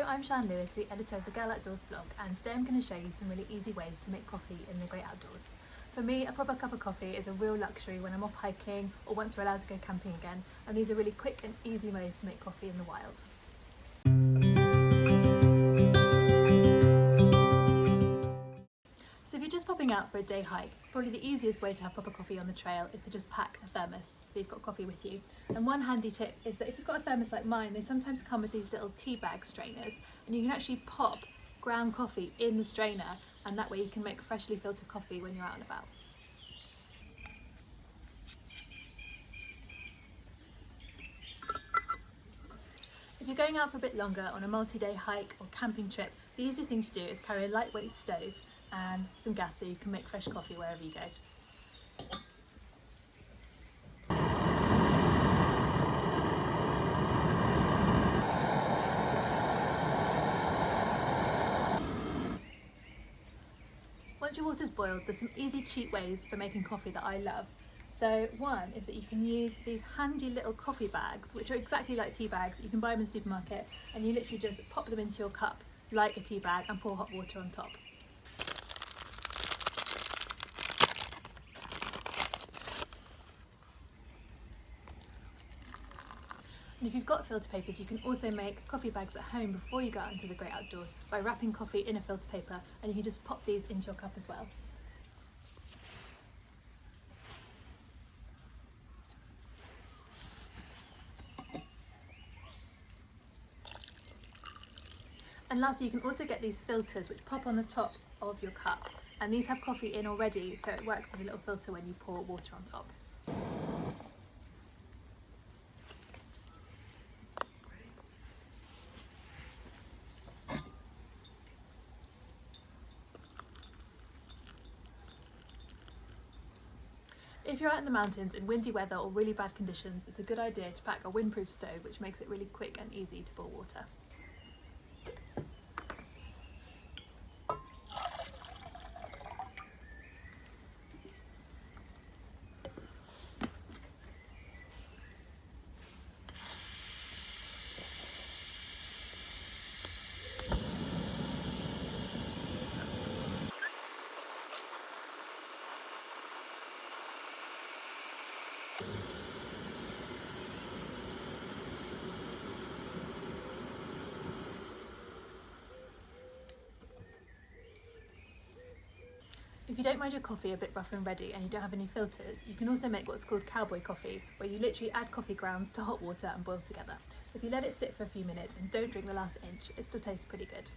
I'm Sian, the editor of the Girl Outdoors blog, and today I'm going to show you some really easy ways to make coffee in the great outdoors. For me, a proper cup of coffee is a real luxury when I'm off hiking or once we're allowed to go camping again, and these are really quick and easy ways to make coffee in the wild. So if you're just popping out for a day hike, probably the easiest way to have proper coffee on the trail is to just pack a thermos so you've got coffee with you. And one handy tip is that if you've got a thermos like mine, they sometimes come with these little tea bag strainers, and you can actually pop ground coffee in the strainer, and that way you can make freshly filtered coffee when you're out and about. If you're going out for a bit longer on a multi-day hike or camping trip, the easiest thing to do is carry a lightweight stove and some gas so you can make fresh coffee wherever you go. Once your water's boiled, there's some easy, cheap ways for making coffee that I love. So one is that you can use these handy little coffee bags, which are exactly like tea bags. You can buy them in the supermarket, and you literally just pop them into your cup like a tea bag and pour hot water on top. And if you've got filter papers, you can also make coffee bags at home before you go out into the great outdoors by wrapping coffee in a filter paper, and you can just pop these into your cup as well. And lastly, you can also get these filters which pop on the top of your cup, and these have coffee in already, so it works as a little filter when you pour water on top. If you're out in the mountains in windy weather or really bad conditions, it's a good idea to pack a windproof stove, which makes it really quick and easy to boil water. If you don't mind your coffee a bit rough and ready and you don't have any filters, you can also make what's called Cowboy Coffee, where you literally add coffee grounds to hot water and boil together. If you let it sit for a few minutes and don't drink the last inch, it still tastes pretty good.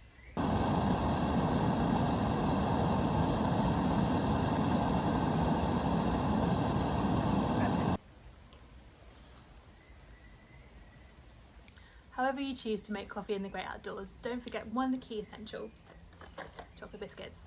However you choose to make coffee in the great outdoors, don't forget one key essential: chocolate biscuits.